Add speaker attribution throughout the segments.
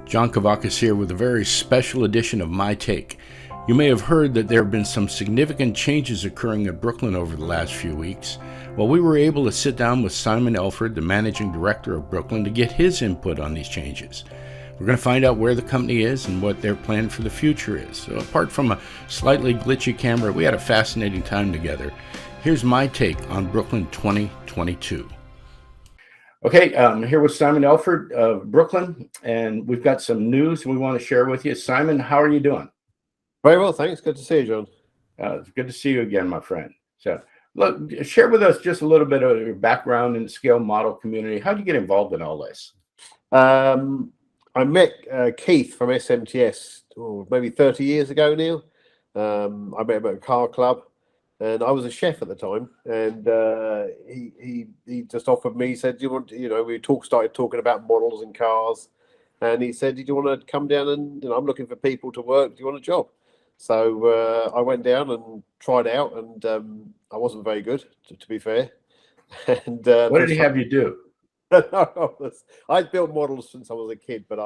Speaker 1: John Kavakis here with a very special edition of My Take. You may have heard that there have been some significant changes occurring at Brooklin over the last few weeks. Well, we were able to sit down with Simon Elford, the managing director of Brooklin, to get his input on these changes. We're going to find out where the company is and what their plan for the future is. So apart from a slightly glitchy camera, we had a fascinating time together. Here's my take on Brooklin 2022. Okay, I'm here with Simon Elford of Brooklin, and we've got some news we want to share with you. Simon, how are you doing?
Speaker 2: Very well, thanks. Good to see you, John.
Speaker 1: It's good to see you again, my friend. So, look, share with us just a little bit of your background in the scale model community. How did you get involved in all this?
Speaker 2: I met Keith from SMTS maybe 30 years ago now. I met him at a car club, and I was a chef at the time. And he just offered me. He said, "Do you want?" We started talking about models and cars, and he said, "Do you want to come down and I'm looking for people to work. Do you want a job?" So I went down and tried out, and I wasn't very good, to be fair. And
Speaker 1: what did he have you do?
Speaker 2: I'd built models since I was a kid, but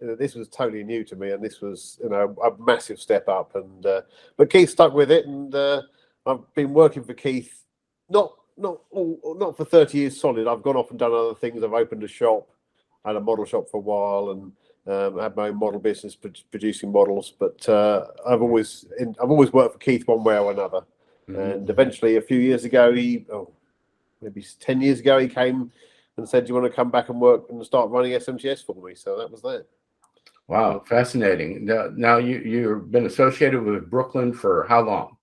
Speaker 2: this was totally new to me, and this was a massive step up. And but Keith stuck with it, and I've been working for Keith not for 30 years solid. I've gone off and done other things. I've opened a shop, had a model shop for a while, and had my own model business producing models. But I've always worked for Keith one way or another. Mm-hmm. And eventually, a few years ago, maybe 10 years ago, he came and said, "Do you want to come back and work and start running SMTS for me?" So that was that.
Speaker 1: Wow, fascinating. Now you've been associated with Brooklin for how long?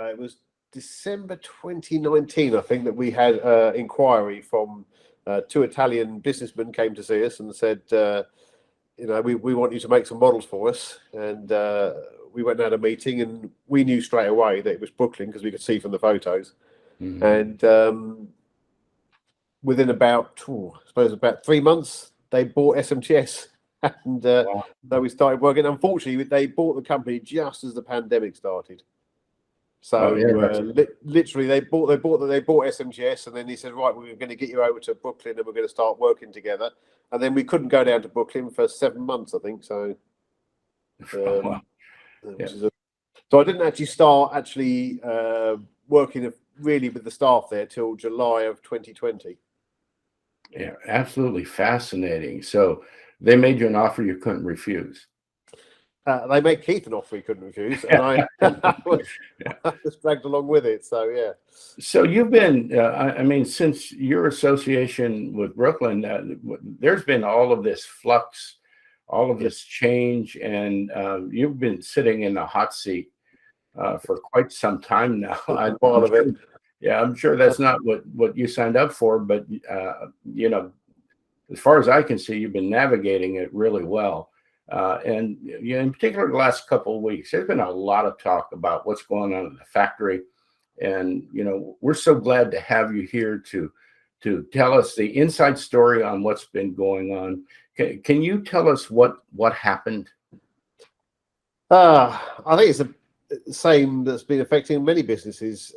Speaker 2: It was December 2019, I think, that we had inquiry from two Italian businessmen came to see us and said, we want you to make some models for us. And we went and had a meeting, and we knew straight away that it was Brooklin because we could see from the photos. Mm-hmm. And within about 3 months, they bought SMTS. And wow. So we started working. Unfortunately, they bought the company just as the pandemic started. So literally, they bought SMGS, and then he said, "Right, we're going to get you over to Brooklyn, and we're going to start working together." And then we couldn't go down to Brooklyn for 7 months, I think. So,
Speaker 1: wow.
Speaker 2: So I didn't actually start working really with the staff there till July of 2020.
Speaker 1: Yeah, absolutely fascinating. So they made you an offer you couldn't refuse.
Speaker 2: They made Keith an offer he couldn't refuse, and I was dragged along with it. So yeah.
Speaker 1: So you've been, since your association with Brooklin, there's been all of this flux, all of this change, and you've been sitting in the hot seat for quite some time now. I'm sure that's not what you signed up for, but as far as I can see, you've been navigating it really well. And in particular, the last couple of weeks, there's been a lot of talk about what's going on in the factory. And, we're so glad to have you here to tell us the inside story on what's been going on. Can you tell us what happened?
Speaker 2: I think it's the same that's been affecting many businesses.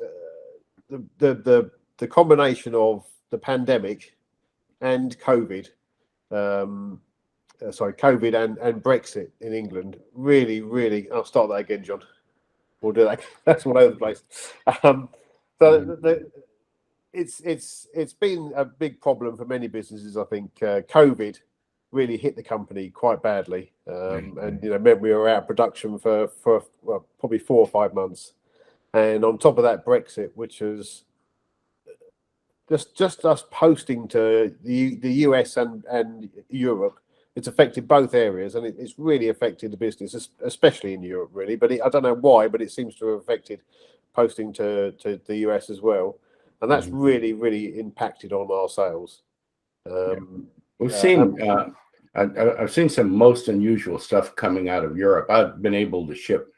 Speaker 2: The combination of the pandemic and COVID, COVID and Brexit in England really. I'll start that again, John. We'll do that. That's all over the place. It's been a big problem for many businesses. I think COVID really hit the company quite badly, and meant we were out of production for probably 4 or 5 months, and on top of that, Brexit, which is just us posting to the US and Europe. It's affected both areas, and it's really affected the business, especially in Europe, really. But I don't know why, but it seems to have affected posting to the US as well, and that's really impacted on our sales.
Speaker 1: We've seen. I've seen some most unusual stuff coming out of Europe. I've been able to ship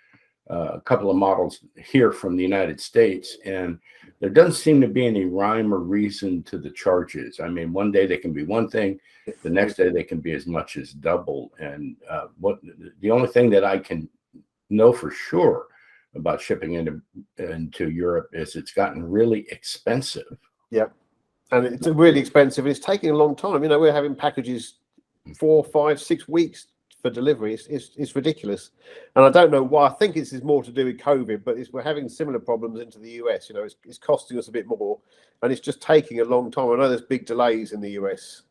Speaker 1: a couple of models here from the United States, and there doesn't seem to be any rhyme or reason to the charges. I mean, one day they can be one thing, the next day they can be as much as double. And the only thing that I can know for sure about shipping into Europe is it's gotten really expensive.
Speaker 2: Yep. and it's really expensive. And it's taking a long time. You know, we're having packages 4, 5, 6 weeks for delivery. It's ridiculous, and I don't know why. I think this is more to do with COVID, but we're having similar problems into the US. You know, it's costing us a bit more, and it's just taking a long time. I know there's big delays in the US.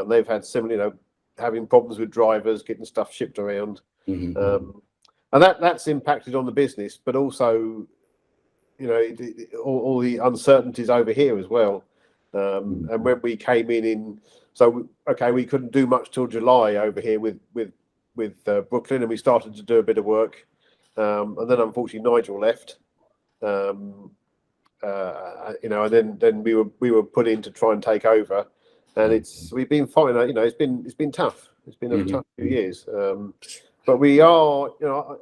Speaker 2: They've had similar, you know, having problems with drivers getting stuff shipped around, and that's impacted on the business, but also, you know, all the uncertainties over here as well. And when we came so okay, we couldn't do much till July over here with Brooklyn, and we started to do a bit of work, and then unfortunately Nigel left, you know, and then we were put in to try and take over, and we've been fine. You know, it's been tough. It's been a tough few years, but we are, you know,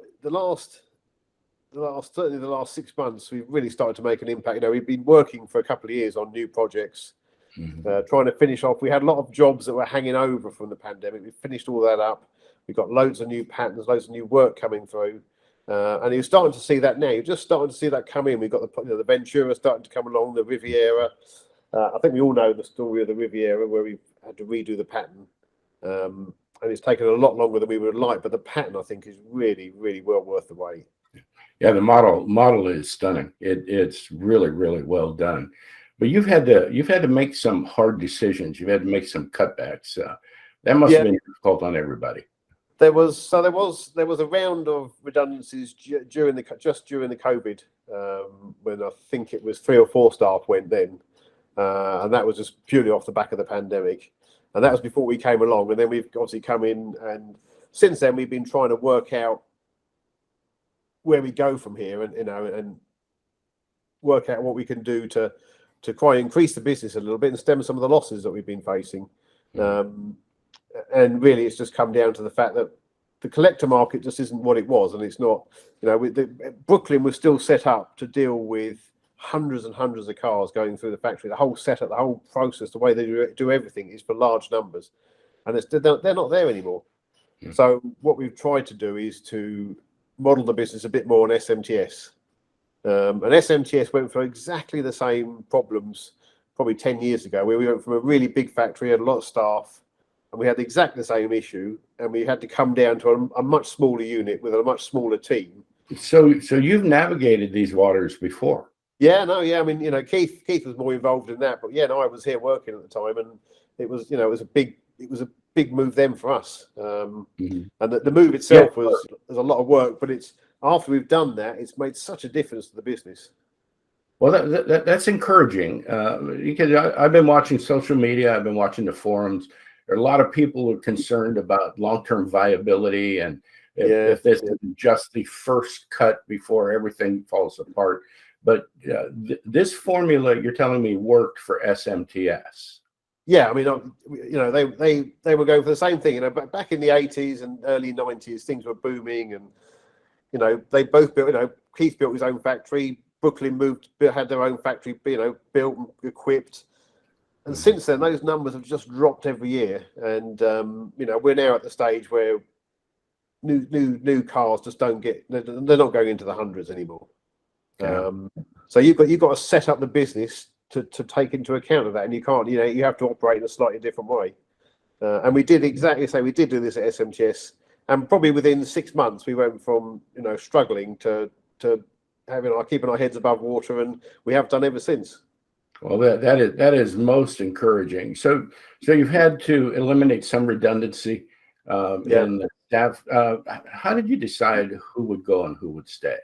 Speaker 2: certainly the last 6 months, we've really started to make an impact. You know, we've been working for a couple of years on new projects, trying to finish off. We had a lot of jobs that were hanging over from the pandemic. We finished all that up. We've got loads of new patterns, loads of new work coming through, and you're starting to see that now. You're just starting to see that come in. We've got the Ventura starting to come along, the Riviera. I think we all know the story of the Riviera, where we've had to redo the pattern, and it's taken a lot longer than we would like. But the pattern, I think, is really, really well worth the wait.
Speaker 1: Yeah, the model is stunning. It's really, really well done. But you've had to make some hard decisions. You've had to make some cutbacks. That must have been difficult on everybody.
Speaker 2: There was a round of redundancies during the COVID, when I think it was 3 or 4 staff went then, and that was just purely off the back of the pandemic, and that was before we came along. And then we've obviously come in, and since then we've been trying to work out where we go from here, and, you know, and work out what we can do to try and increase the business a little bit and stem some of the losses that we've been facing. And really, it's just come down to the fact that the collector market just isn't what it was, and it's not. You know, Brooklyn was still set up to deal with hundreds and hundreds of cars going through the factory. The whole setup, the whole process, the way they do everything is for large numbers, and they're not there anymore. So what we've tried to do is to model the business a bit more on SMTS. And SMTS went through exactly the same problems probably 10 years ago, where we went from a really big factory, had a lot of staff, and we had exactly the same issue, and we had to come down to a much smaller unit with a much smaller team. So
Speaker 1: you've navigated these waters before.
Speaker 2: Yeah, no, yeah. I mean, you know, Keith was more involved in that, but yeah, no, I was here working at the time, and it was, you know, it was a big move then for us. And the move itself was a lot of work, but it's after we've done that, it's made such a difference to the business.
Speaker 1: Well, that's encouraging, because I've been watching social media, I've been watching the forums. There are a lot of people who are concerned about long-term viability, and if this is just the first cut before everything falls apart. But this formula you're telling me worked for SMTS.
Speaker 2: Yeah, I mean, you know, they were going for the same thing. You know, back in the 80s and early 90s, things were booming, and you know, they both built. You know, Keith built his own factory. Brooklyn had their own factory, you know, built and equipped. And since then, those numbers have just dropped every year. And you know, we're now at the stage where new cars just don't get. They're not going into the hundreds anymore. So you've got to set up the business to take into account of that, and you can't. You know, you have to operate in a slightly different way. And we did exactly say we did do this at SMTS, and probably within 6 months we went from, you know, struggling to keeping our heads above water, and we have done ever since.
Speaker 1: Well, that is most encouraging. So you've had to eliminate some redundancy in the staff. How did you decide who would go and who would stay?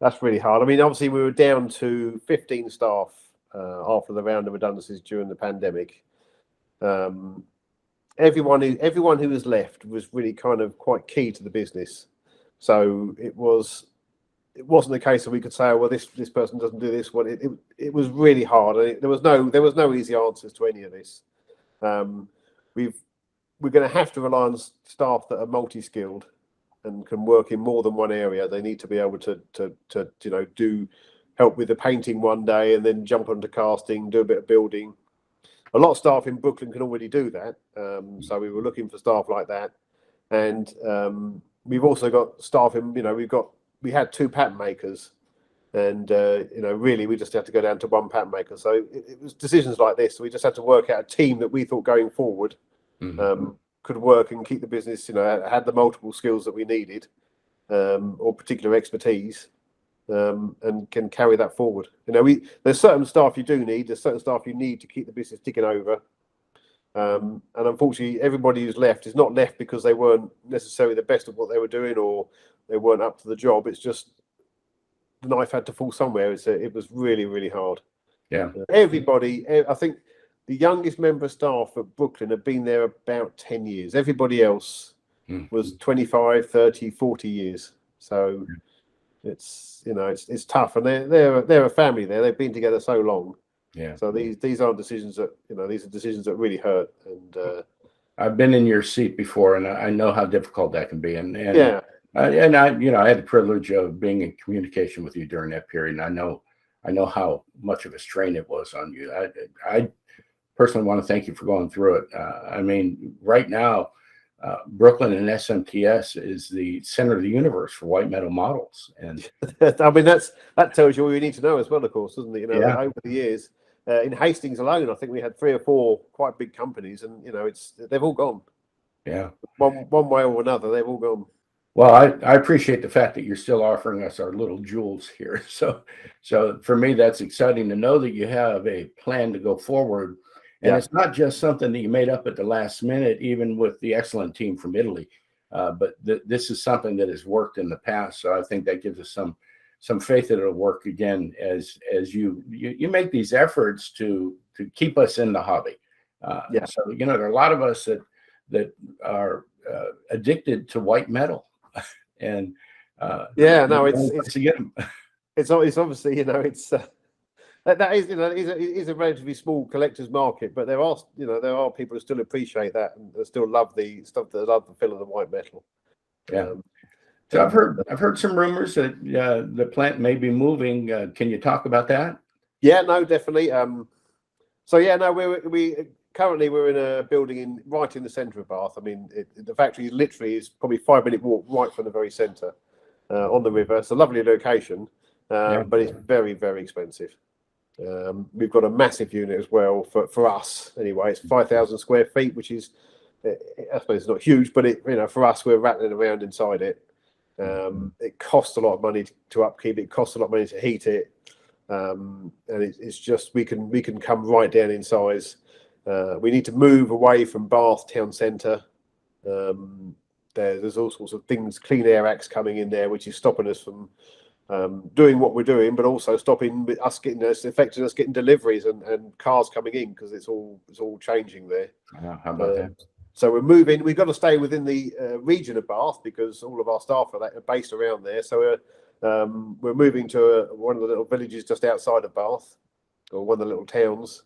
Speaker 2: That's really hard. I mean, obviously we were down to 15 staff after the round of redundancies during the pandemic. Everyone who was left was really kind of quite key to the business. So it wasn't a case that we could say, oh, well, this person doesn't do this. Well, it was really hard. There was no easy answers to any of this. We're going to have to rely on staff that are multi-skilled and can work in more than one area. They need to be able to you know, do help with the painting one day and then jump onto casting, do a bit of building. A lot of staff in Brooklyn can already do that. So we were looking for staff like that, and we've also got staff in. You know, we had 2 pattern makers, And really, we just had to go down to one pattern maker. So it was decisions like this. We just had to work out a team that we thought going forward could work and keep the business. Had the multiple skills that we needed, or particular expertise, and can carry that forward. There's certain staff you do need. There's certain staff you need to keep the business ticking over. And unfortunately, everybody who's left is not left because they weren't necessarily the best at what they were doing or they weren't up to the job. It's just the knife had to fall somewhere. It was really, really hard.
Speaker 1: Yeah.
Speaker 2: Everybody, I think the youngest member of staff at Brooklyn had been there about 10 years. Everybody else was 25, 30, 40 years. So it's tough. And they're a family there. They've been together so long.
Speaker 1: Yeah.
Speaker 2: So these aren't decisions that, these are decisions that really hurt. And
Speaker 1: I've been in your seat before, and I know how difficult that can be. And
Speaker 2: yeah.
Speaker 1: I had the privilege of being in communication with you during that period, and I know how much of a strain it was on you. I personally want to thank you for going through it. Right now, Brooklyn and SMTS is the center of the universe for white metal models, and
Speaker 2: that tells you all you need to know as well, of course, doesn't it? Over the years, in Hastings alone, I think we had 3 or 4 quite big companies, and they've all gone.
Speaker 1: Yeah,
Speaker 2: one way or another, they've all gone.
Speaker 1: Well, I appreciate the fact that you're still offering us our little jewels here. So for me, that's exciting to know that you have a plan to go forward. And it's not just something that you made up at the last minute, even with the excellent team from Italy. But this is something that has worked in the past. So I think that gives us some faith that it'll work again as you make these efforts to keep us in the hobby. So, there are a lot of us that are addicted to white metal. And
Speaker 2: it's obviously that is a relatively small collector's market, but there are people who still appreciate that and still love the stuff, that love the feel of the white metal.
Speaker 1: So I've heard some rumors that the plant may be moving. Can you talk about that?
Speaker 2: Yeah, no, definitely. We currently we're in a building right in the centre of Bath. The factory literally is probably 5-minute walk right from the very centre on the river. It's a lovely location, but it's very, very expensive. We've got a massive unit as well for us. Anyway, it's 5,000 square feet, which is, I suppose, it's not huge, but for us, we're rattling around inside it. It costs a lot of money to upkeep. It costs a lot of money to heat it, and it's just we can come right down in size. We need to move away from Bath town centre. There's all sorts of things, Clean Air Acts coming in there, which is stopping us from doing what we're doing, but also stopping us affecting us getting deliveries and cars coming in, because it's all changing there.
Speaker 1: How about that?
Speaker 2: So we're moving. We've got to stay within the region of Bath because all of our staff are based around there. So we're moving to one of the little villages just outside of Bath, or one of the little towns.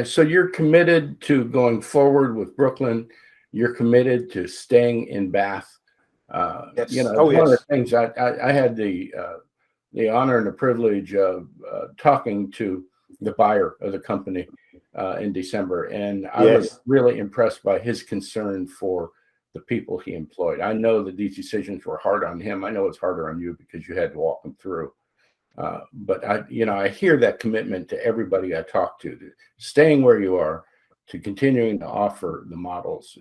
Speaker 1: So you're committed to going forward with Brooklyn. You're committed to staying in Bath.
Speaker 2: Yes.
Speaker 1: One of the things I had the honor and the privilege of talking to the buyer of the company in December, and I was really impressed by his concern for the people he employed. I know that these decisions were hard on him. I know it's harder on you because you had to walk them through. But I hear that commitment to everybody I talk to staying where you are, to continuing to offer the models.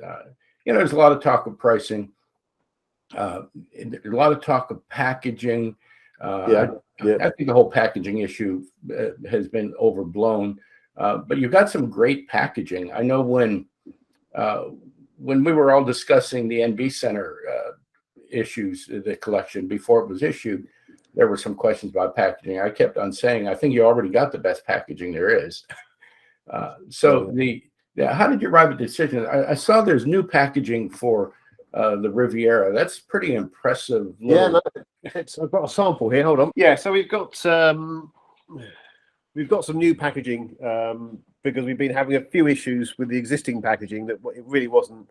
Speaker 1: There's a lot of talk of pricing, a lot of talk of packaging. I think the whole packaging issue has been overblown. But you've got some great packaging. I know when we were all discussing the Nba Center issues, the collection before it was issued, there were some questions about packaging. I kept on saying, I think you already got the best packaging there is. How did you arrive at the decision? I saw there's new packaging for the Riviera. That's pretty impressive.
Speaker 2: I've got a sample here. Hold on. Yeah, so we've got some new packaging because we've been having a few issues with the existing packaging that it really wasn't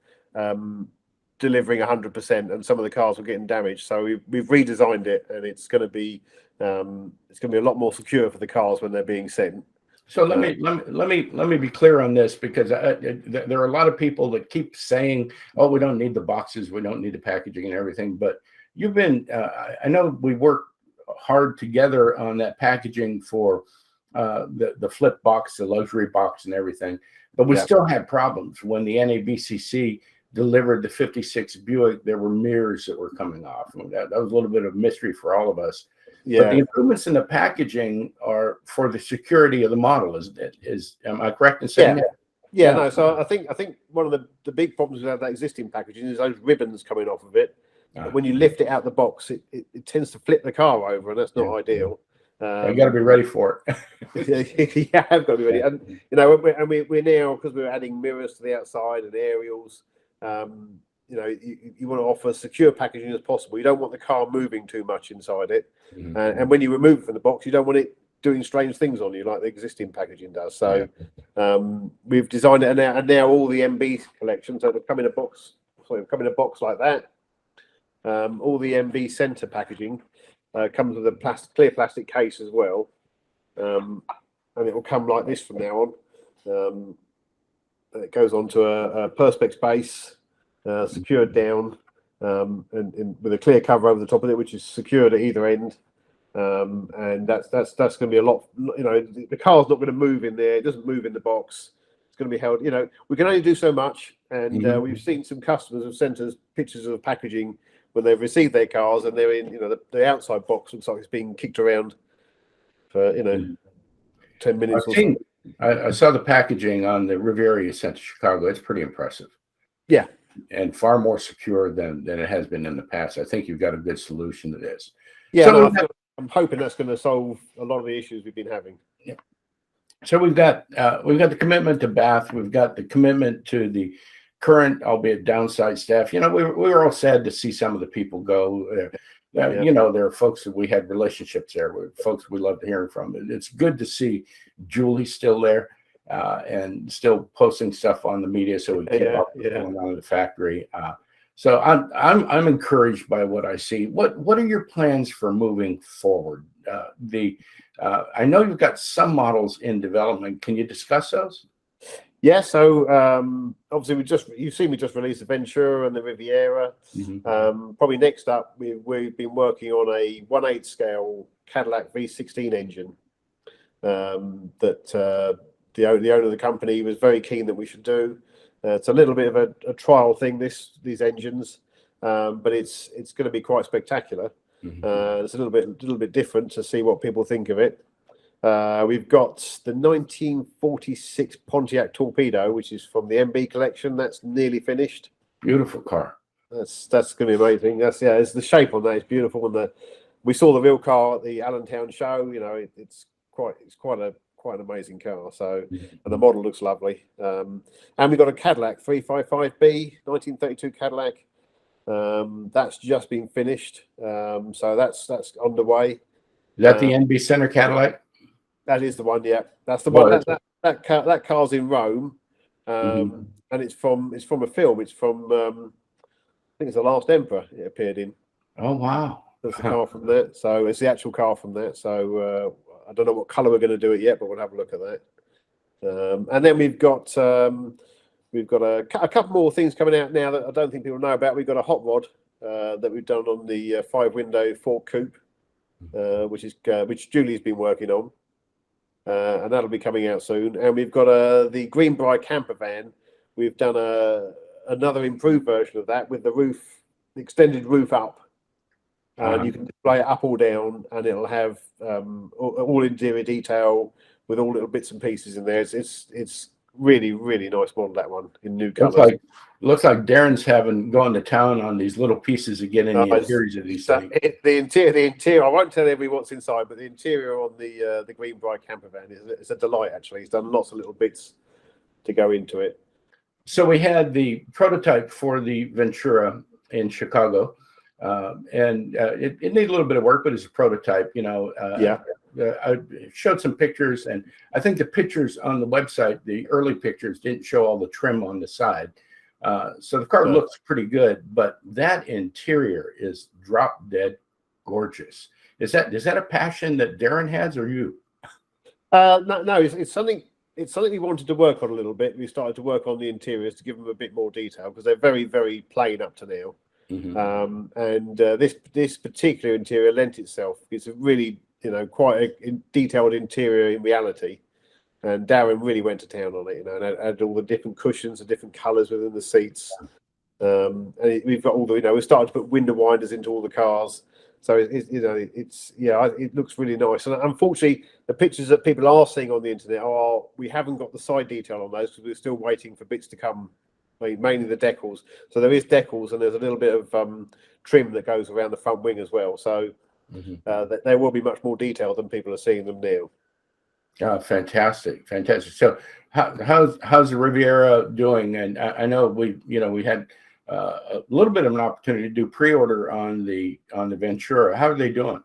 Speaker 2: delivering 100%, and some of the cars were getting damaged. So we've redesigned it, and it's going to be a lot more secure for the cars when they're being sent.
Speaker 1: So let me be clear on this, because there are a lot of people that keep saying, "Oh, we don't need the boxes, we don't need the packaging and everything." But you've been. I know we worked hard together on that packaging for the flip box, the luxury box, and everything, but we still had problems when the NABCC delivered the 56 Buick. There were mirrors that were coming off, and that was a little bit of mystery for all of us. But the improvements in the packaging are for the security of the model. Am I correct in saying that?
Speaker 2: Yeah, no. So I think one of the big problems with that existing packaging is those ribbons coming off of it. When you lift it out the box, it tends to flip the car over, and that's not ideal.
Speaker 1: You got to be ready for
Speaker 2: it. Yeah, I've got to be ready. And you know, we're now, because we're adding mirrors to the outside and aerials. You know, you want to offer secure packaging as possible. You don't want the car moving too much inside it, and when you remove it from the box, you don't want it doing strange things on you like the existing packaging does. So we've designed it, and now all the MB collections, so they come in a box. So they come in a box like that. All the Nba Center packaging comes with a clear plastic case as well, and it will come like this from now on. It goes onto a perspex base, secured down, and with a clear cover over the top of it, which is secured at either end. And that's going to be a lot. You know, the car's not going to move in there. It doesn't move in the box. It's going to be held. You know, we can only do so much, and we've seen some customers have sent us pictures of packaging when they've received their cars, and they're in. You know, the outside box looks like it's being kicked around for 10 minutes or so.
Speaker 1: I saw the packaging on the Riviera Center Chicago. It's pretty impressive.
Speaker 2: Yeah,
Speaker 1: and far more secure than it has been in the past. I think you've got a good solution to this.
Speaker 2: Yeah, so I'm hoping that's going to solve a lot of the issues we've been having.
Speaker 1: Yeah. So we've got the commitment to Bath. We've got the commitment to the current, albeit downside staff. You know, we were all sad to see some of the people go. You know, there are folks that we had relationships there with, folks we loved hearing from. It's good to see Julie still there and still posting stuff on the media, so we keep up with what's going on in the factory. So I'm encouraged by what I see. What are your plans for moving forward? I know you've got some models in development. Can you discuss those?
Speaker 2: Yeah, so obviously you've seen me just release the Ventura and the Riviera. Probably next up, we've been working on a 1/8 scale Cadillac V16 engine that the owner of the company was very keen that we should do. It's a little bit of a trial thing, these engines, but it's going to be quite spectacular. It's a little bit different to see what people think of it. We've got the 1946 Pontiac Torpedo, which is from the MB collection. That's nearly finished.
Speaker 1: Beautiful car.
Speaker 2: That's going to be amazing. It's the shape on that is beautiful. And we saw the real car at the Allentown show. You know, it's quite an amazing car. So, and the model looks lovely. And we've got a Cadillac 355B 1932 Cadillac. That's just been finished. So that's underway.
Speaker 1: Is that the Nba Center Cadillac?
Speaker 2: That is the one, yeah. That's the one. That car's in Rome, and it's from a film. It's from I think it's The Last Emperor. It appeared in.
Speaker 1: Oh wow!
Speaker 2: That's the car from that. So it's the actual car from that. So I don't know what colour we're going to do it yet, but we'll have a look at that. And then we've got a couple more things coming out now that I don't think people know about. We've got a hot rod that we've done on the 5-window Ford Coupe, which Julie's been working on. And that'll be coming out soon. And we've got the Greenbrier Camper van. We've done another improved version of that with the extended roof up. And you can display it up or down, and it'll have all interior detail with all little bits and pieces in there. It's really, really nice model, that one, in new colours.
Speaker 1: Looks like Darren's gone to town on these little pieces of getting the interiors of these things.
Speaker 2: The interior, I won't tell everybody what's inside, but the interior on the Greenbrier camper van is a delight, actually. He's done lots of little bits to go into it.
Speaker 1: So we had the prototype for the Ventura in Chicago, and it needed a little bit of work, but it's a prototype, you know. I showed some pictures, and I think the pictures on the website, the early pictures, didn't show all the trim on the side. So the car looks pretty good, but that interior is drop dead gorgeous. Is that a passion that Darren has, or you?
Speaker 2: No, it's something we wanted to work on a little bit. We started to work on the interiors to give them a bit more detail because they're very, very plain up to now. And this particular interior lent itself. It's a really quite a detailed interior in reality. And Darren really went to town on it, and had all the different cushions, the different colours within the seats. And we've got all the, we started to put window winders into all the cars. So it looks really nice. And unfortunately, the pictures that people are seeing on the internet we haven't got the side detail on those because we're still waiting for bits to come, mainly the decals. So there is decals, and there's a little bit of trim that goes around the front wing as well. So there will be much more detail than people are seeing them now.
Speaker 1: Oh, fantastic. So how's the Riviera doing? And I know we had a little bit of an opportunity to do pre-order on the Ventura. How are they doing?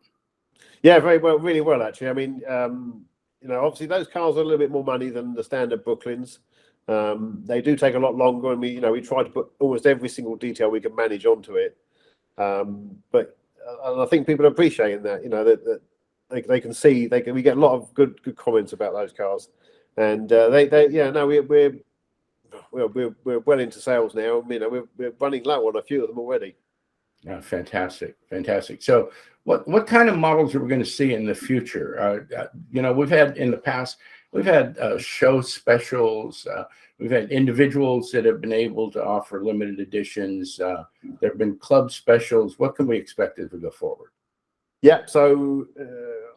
Speaker 2: Yeah, very well, really well, actually. I mean, obviously those cars are a little bit more money than the standard Brooklyns. They do take a lot longer, and we try to put almost every single detail we can manage onto it. But I think people are appreciating that, that they can see, we get a lot of good comments about those cars, and we're well into sales now. We're running low on a few of them already.
Speaker 1: Yeah, fantastic. So what kind of models are we going to see in the future? We've had in the past, we've had show specials. We've had individuals that have been able to offer limited editions. There have been club specials. What can we expect as we go forward?
Speaker 2: Yeah, so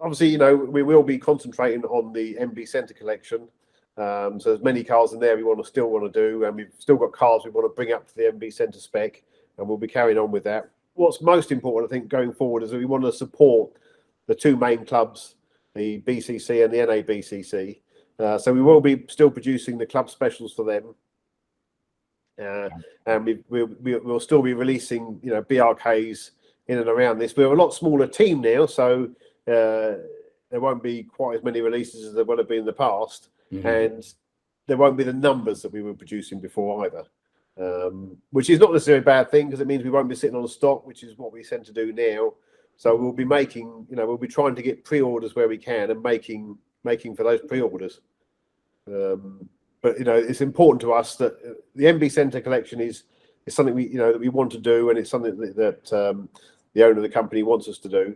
Speaker 2: obviously, we will be concentrating on the Nba Center collection. So there's many cars in there we still want to do, and we've still got cars we want to bring up to the Nba Center spec, and we'll be carrying on with that. What's most important, I think, going forward is that we want to support the two main clubs, the BCC and the NABCC. So we will be still producing the club specials for them, and we'll still be releasing BRKs in and around this. We're a lot smaller team now, so there won't be quite as many releases as there would have been in the past, and there won't be the numbers that we were producing before either, which is not necessarily a bad thing because it means we won't be sitting on stock, which is what we tend to do now. So we'll be making, we'll be trying to get pre-orders where we can and making for those pre-orders. But it's important to us that the Nba Center collection is something that we want to do, and it's something that the owner of the company wants us to do.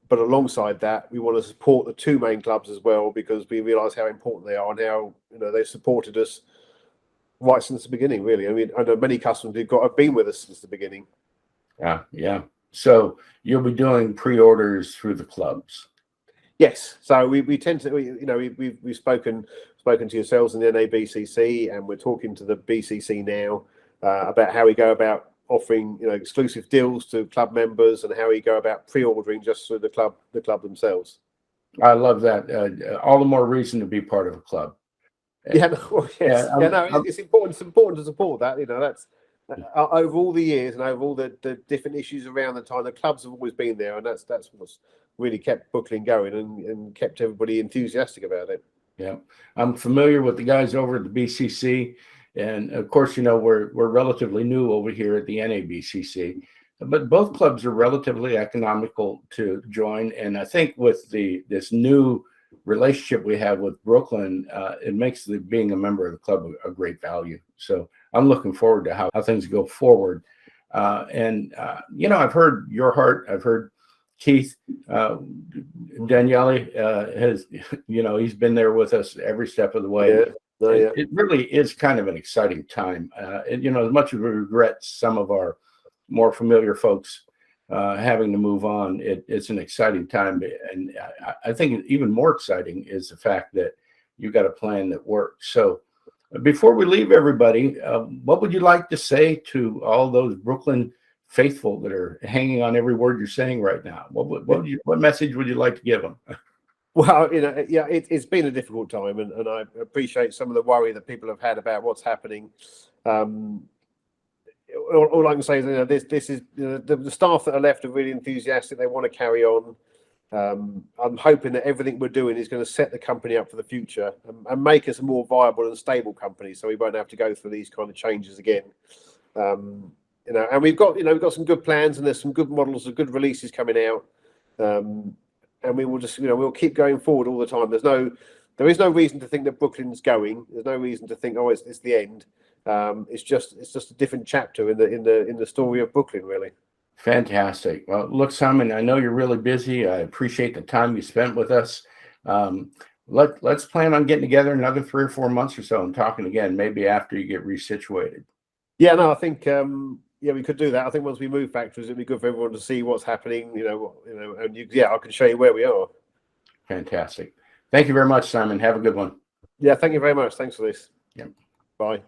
Speaker 2: But alongside that, we want to support the two main clubs as well, because we realise how important they are and how they've supported us right since the beginning. Really, I mean, I know many customers have been with us since the beginning.
Speaker 1: Yeah. So you'll be doing pre-orders through the clubs.
Speaker 2: Yes. So we tend to we've spoken to yourselves in the NABCC, and we're talking to the BCC now about how we go about offering exclusive deals to club members, and how we go about pre-ordering just through the club themselves.
Speaker 1: I love that. All the more reason to be part of a club.
Speaker 2: It's important. It's important to support that. That's over all the years and over all the different issues around the time. The clubs have always been there, and that's what's really kept Brooklyn going and kept everybody enthusiastic about it.
Speaker 1: Yeah, I'm familiar with the guys over at the BCC. And of course, we're relatively new over here at the NABCC, but both clubs are relatively economical to join. And I think with this new relationship we have with Brooklyn, it makes being a member of the club a great value. So I'm looking forward to how things go forward. I've heard your heart. I've heard Keith Daniele has, he's been there with us every step of the way.
Speaker 2: Yeah.
Speaker 1: It really is kind of an exciting time. As much as we regret some of our more familiar folks having to move on, it's an exciting time. And I think even more exciting is the fact that you got a plan that works. So before we leave everybody, what would you like to say to all those Brooklyn faithful that are hanging on every word you're saying right now? What message would you like to give them?
Speaker 2: Well, it's been a difficult time, and I appreciate some of the worry that people have had about what's happening. All I can say is, this is the staff that are left are really enthusiastic. They want to carry on. I'm hoping that everything we're doing is going to set the company up for the future and make us a more viable and stable company, so we won't have to go through these kind of changes again. And we've got some good plans, and there's some good models, some good releases coming out. And we will just, we'll keep going forward all the time. There is no reason to think that Brooklyn's going. There's no reason to think, it's the end. It's just a different chapter in the story of Brooklyn, really.
Speaker 1: Fantastic. Well, look, Simon, I know you're really busy. I appreciate the time you spent with us. Let's plan on getting together another 3 or 4 months or so and talking again, maybe after you get resituated.
Speaker 2: Yeah, no, I think yeah, we could do that. I think once we move factories, it'd be good for everyone to see what's happening. And yeah, I can show you where we are.
Speaker 1: Fantastic. Thank you very much, Simon. Have a good one.
Speaker 2: Yeah, thank you very much. Thanks for this.
Speaker 1: Yep.
Speaker 2: Bye.